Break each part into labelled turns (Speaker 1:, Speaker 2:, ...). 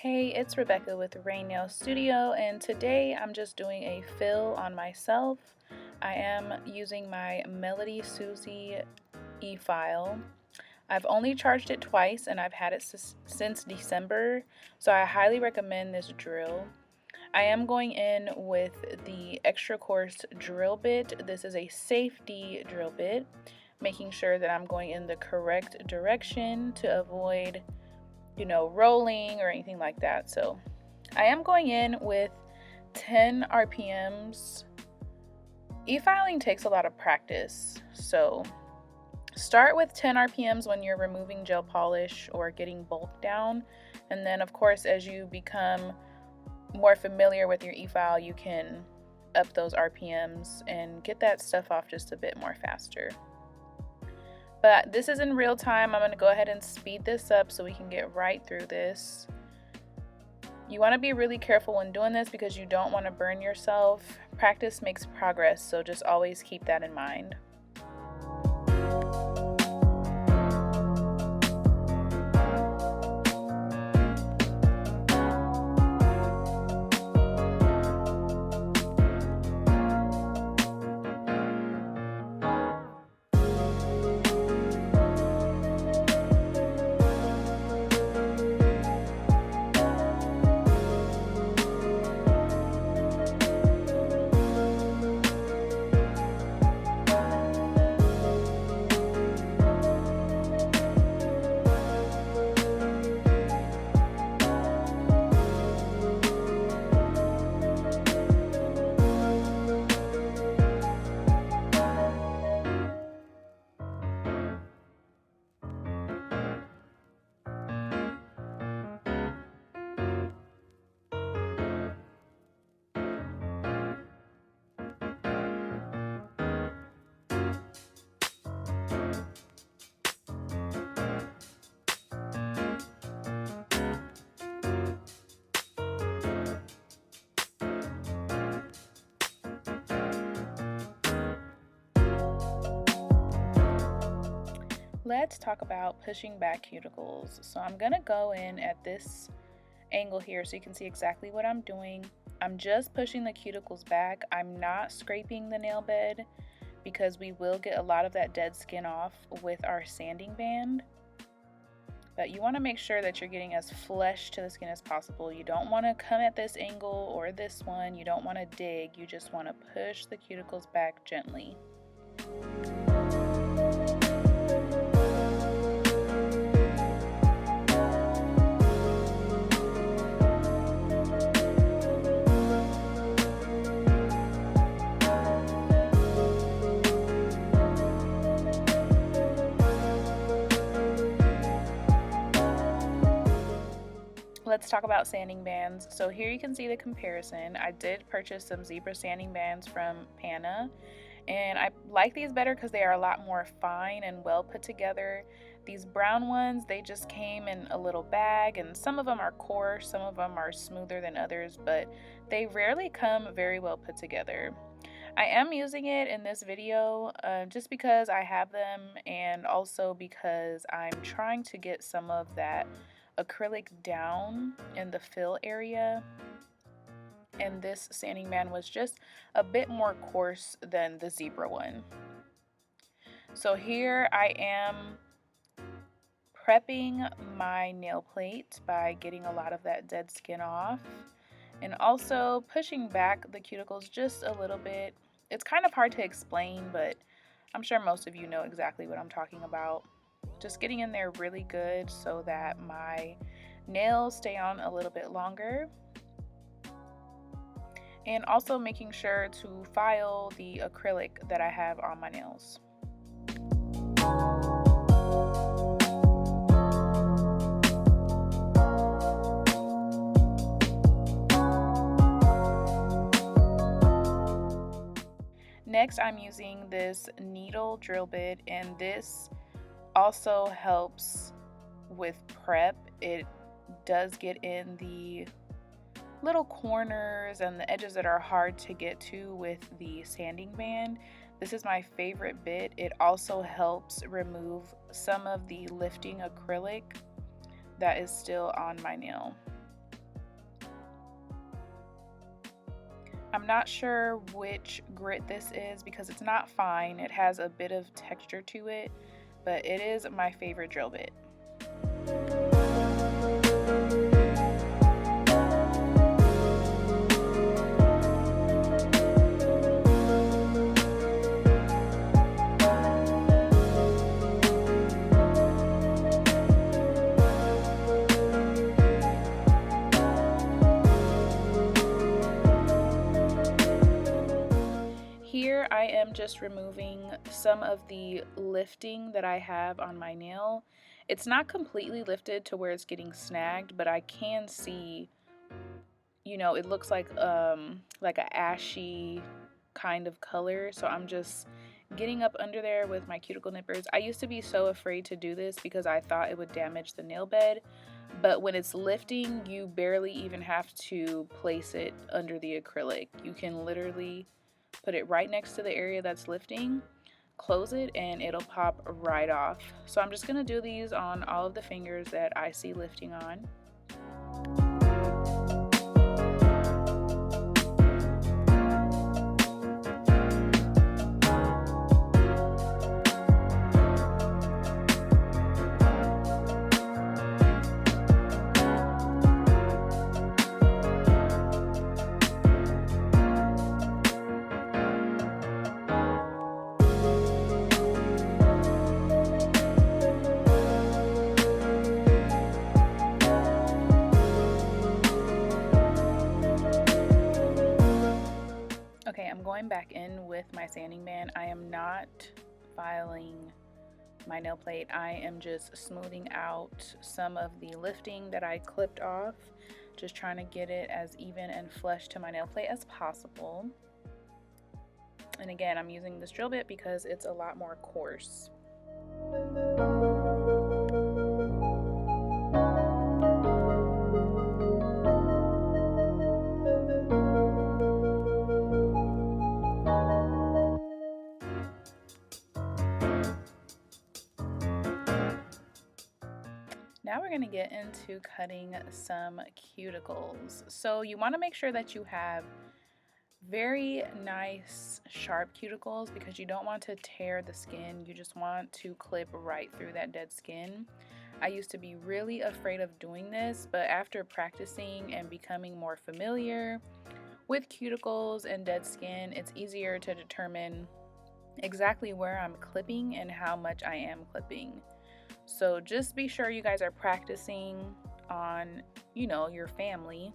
Speaker 1: Hey, it's Rebecca with Rain Nail Studio, and today I'm just doing a fill on myself. I am using my Melody Susie e-file. I've only charged it twice and I've had it since December, so I highly recommend this drill. I am going in with the extra coarse drill bit. This is a safety drill bit, making sure that I'm going in the correct direction to avoid rolling or anything like that. So I am going in with 10 RPMs. E-filing takes a lot of practice, so start with 10 RPMs when you're removing gel polish or getting bulk down, and then of course as you become more familiar with your e-file, you can up those RPMs and get that stuff off just a bit more faster. But this is in real time. I'm going to go ahead and speed this up so we can get right through this. You want to be really careful when doing this because you don't want to burn yourself. Practice makes progress, so just always keep that in mind. Let's talk about pushing back cuticles. So I'm gonna go in at this angle here so you can see exactly what I'm doing. I'm just pushing the cuticles back. I'm not scraping the nail bed because we will get a lot of that dead skin off with our sanding band. But you want to make sure that you're getting as flush to the skin as possible. You don't want to come at this angle or this one. You don't want to dig. You just want to push the cuticles back gently. Let's talk about sanding bands. So here you can see the comparison. I did purchase some zebra sanding bands from Pana, and I like these better because they are a lot more fine and well put together. These brown ones, they just came in a little bag, and some of them are coarse, some of them are smoother than others, but they rarely come very well put together. I am using it in this video just because I have them, and also because I'm trying to get some of that acrylic down in the fill area, and this sanding band was just a bit more coarse than the zebra one. So here I am prepping my nail plate by getting a lot of that dead skin off and also pushing back the cuticles just a little bit. It's kind of hard to explain, but I'm sure most of you know exactly what I'm talking about. Just getting in there really good so that my nails stay on a little bit longer, and also making sure to file the acrylic that I have on my nails. Next, I'm using this needle drill bit, and this also helps with prep. It does get in the little corners and the edges that are hard to get to with the sanding band. This is my favorite bit. It also helps remove some of the lifting acrylic that is still on my nail. I'm not sure which grit this is because it's not fine. It has a bit of texture to it, but it is my favorite drill bit. Here I am just removing some of the lifting that I have on my nail. It's not completely lifted to where it's getting snagged, but I can see, you know, it looks like a ashy kind of color. So I'm just getting up under there with my cuticle nippers. I used to be so afraid to do this because I thought it would damage the nail bed, but when it's lifting, you barely even have to place it under the acrylic. You can literally put it right next to the area that's lifting, close it, and it'll pop right off. So I'm just gonna do these on all of the fingers that I see lifting on. Okay, I'm going back in with my sanding band. I am not filing my nail plate. I am just smoothing out some of the lifting that I clipped off, just trying to get it as even and flush to my nail plate as possible. And again, I'm using this drill bit because it's a lot more coarse. Now we're going to get into cutting some cuticles. So you want to make sure that you have very nice sharp cuticles because you don't want to tear the skin. You just want to clip right through that dead skin. I used to be really afraid of doing this, but after practicing and becoming more familiar with cuticles and dead skin, it's easier to determine exactly where I'm clipping and how much I am clipping. So just be sure you guys are practicing on, you know, your family.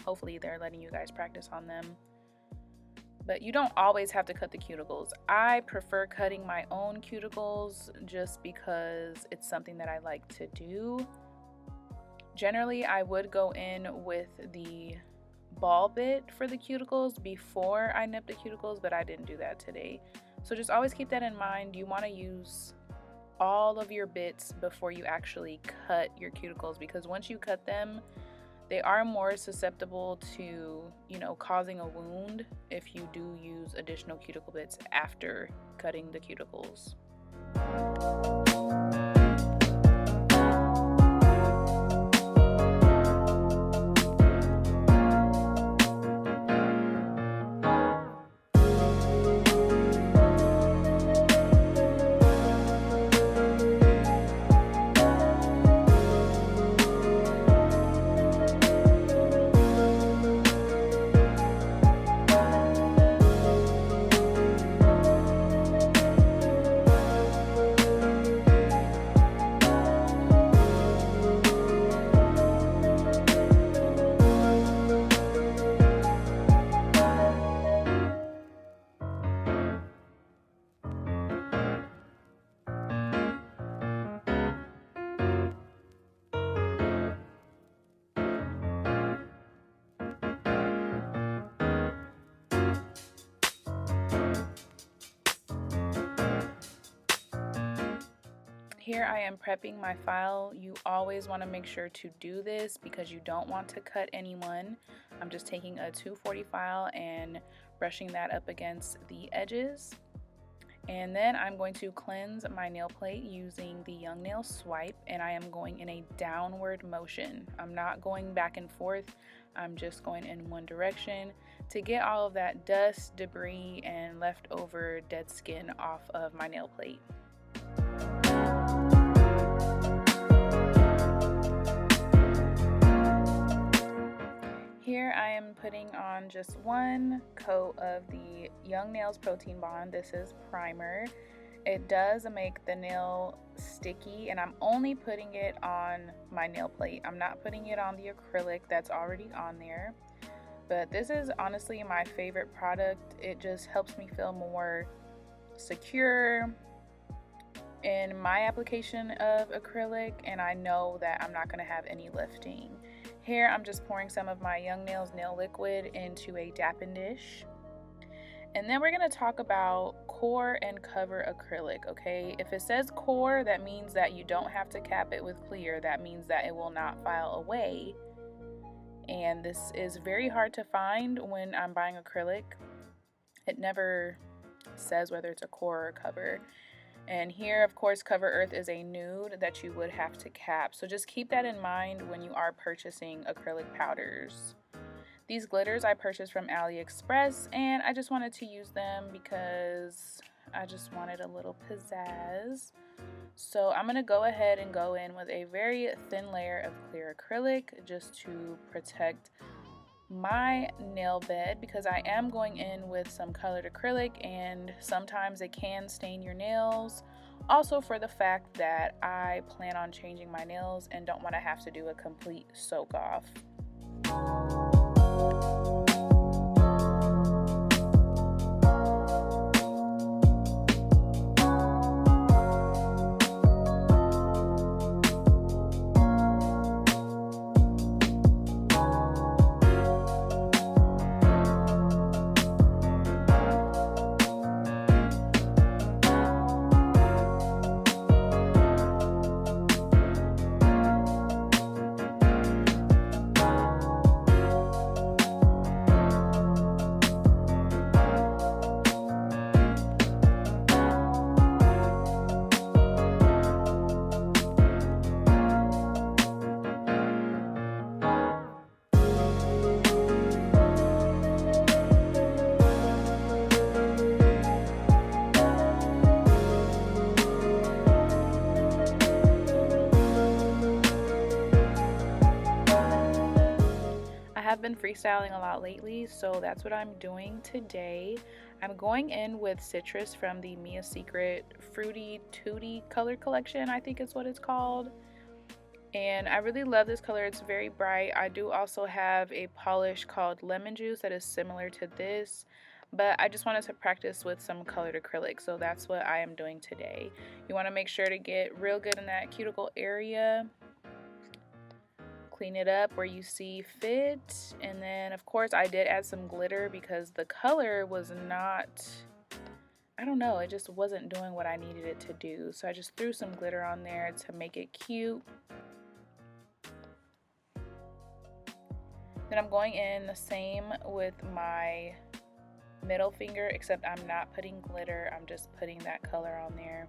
Speaker 1: Hopefully they're letting you guys practice on them. But you don't always have to cut the cuticles. I prefer cutting my own cuticles just because it's something that I like to do. Generally, I would go in with the ball bit for the cuticles before I nip the cuticles, but I didn't do that today. So just always keep that in mind. You want to use all of your bits before you actually cut your cuticles, because once you cut them, they are more susceptible to, you know, causing a wound if you do use additional cuticle bits after cutting the cuticles. Here I am prepping my file. You always want to make sure to do this because you don't want to cut anyone. I'm just taking a 240 file and brushing that up against the edges. And then I'm going to cleanse my nail plate using the Young Nail Swipe, and I am going in a downward motion. I'm not going back and forth. I'm just going in one direction to get all of that dust, debris, and leftover dead skin off of my nail plate. Here I am putting on just one coat of the Young Nails Protein Bond. This is primer. It does make the nail sticky, and I'm only putting it on my nail plate. I'm not putting it on the acrylic that's already on there. But this is honestly my favorite product. It just helps me feel more secure in my application of acrylic, and I know that I'm not going to have any lifting. Here I'm just pouring some of my Young Nails nail liquid into a dapping dish. And then we're going to talk about core and cover acrylic, okay? If it says core, that means that you don't have to cap it with clear. That means that it will not file away. And this is very hard to find when I'm buying acrylic. It never says whether it's a core or cover. And here, of course, Cover Earth is a nude that you would have to cap. So just keep that in mind when you are purchasing acrylic powders. These glitters I purchased from AliExpress, and I just wanted to use them because I just wanted a little pizzazz. So I'm going to go ahead and go in with a very thin layer of clear acrylic just to protect my nail bed, because I am going in with some colored acrylic and sometimes it can stain your nails. Also, for the fact that I plan on changing my nails and don't want to have to do a complete soak off. I've been freestyling a lot lately, so that's what I'm doing today. I'm going in with Citrus from the Mia Secret Fruity Tooty color collection, I think is what it's called. And I really love this color. It's very bright. I do also have a polish called Lemon Juice that is similar to this, but I just wanted to practice with some colored acrylic, so that's what I am doing today. You want to make sure to get real good in that cuticle area. Clean it up where you see fit, and then of course I did add some glitter because the color was not, I don't know, it just wasn't doing what I needed it to do. So I just threw some glitter on there to make it cute. Then I'm going in the same with my middle finger, except I'm not putting glitter, I'm just putting that color on there.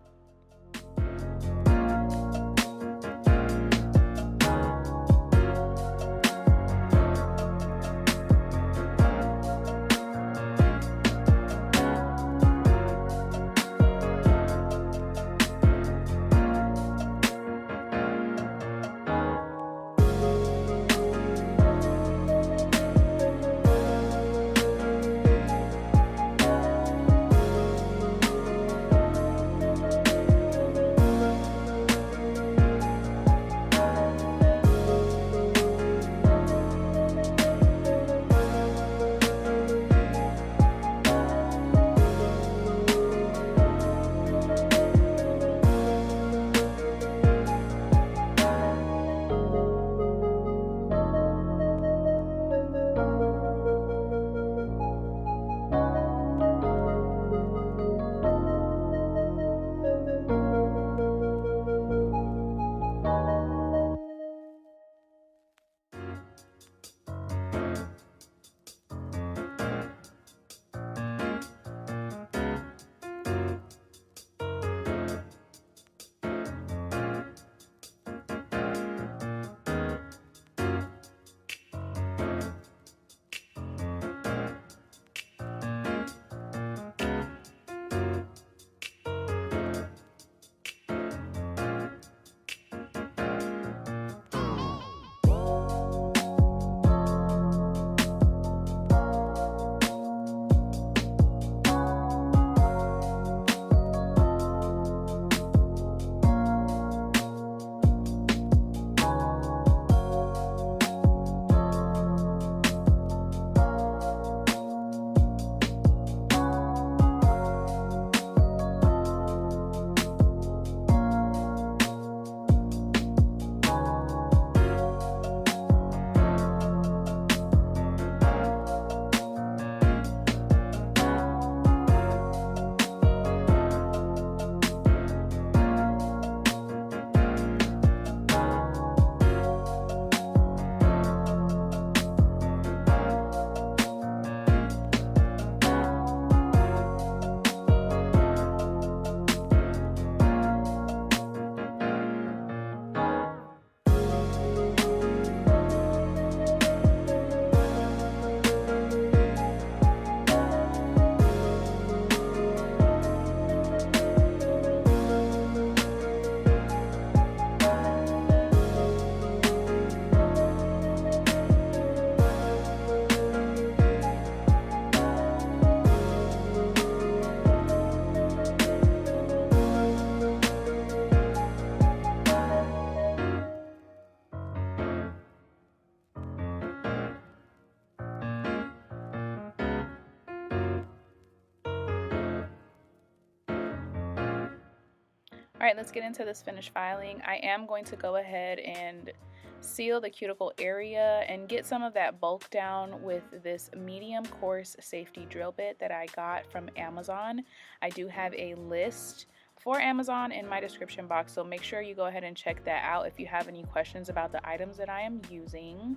Speaker 1: Alright, let's get into this finished filing. I am going to go ahead and seal the cuticle area and get some of that bulk down with this medium coarse safety drill bit that I got from Amazon. I do have a list for Amazon in my description box, so make sure you go ahead and check that out if you have any questions about the items that I am using.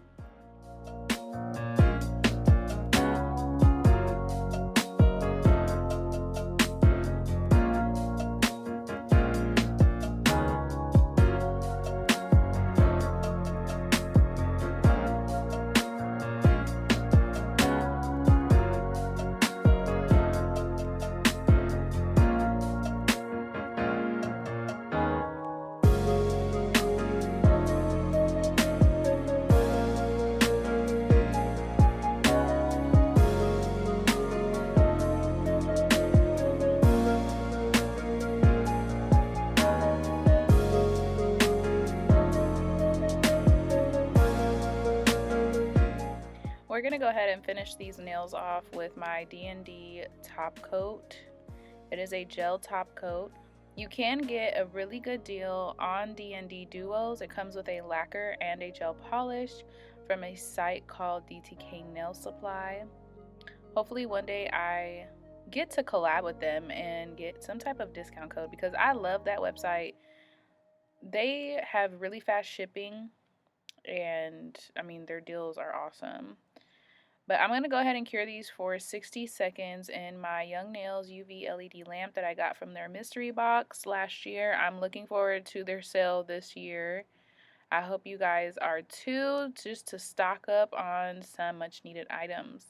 Speaker 1: We're going to go ahead and finish these nails off with my D&D top coat. It is a gel top coat. You can get a really good deal on D&D Duos. It comes with a lacquer and a gel polish from a site called DTK Nail Supply. Hopefully one day I get to collab with them and get some type of discount code because I love that website. They have really fast shipping and I mean their deals are awesome. But I'm going to go ahead and cure these for 60 seconds in my Young Nails UV LED lamp that I got from their mystery box last year. I'm looking forward to their sale this year. I hope you guys are too, just to stock up on some much needed items.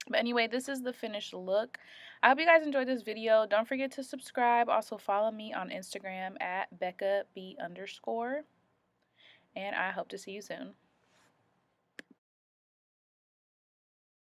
Speaker 1: But anyway, this is the finished look. I hope you guys enjoyed this video. Don't forget to subscribe. Also follow me on Instagram at BeccaB_. And I hope to see you soon.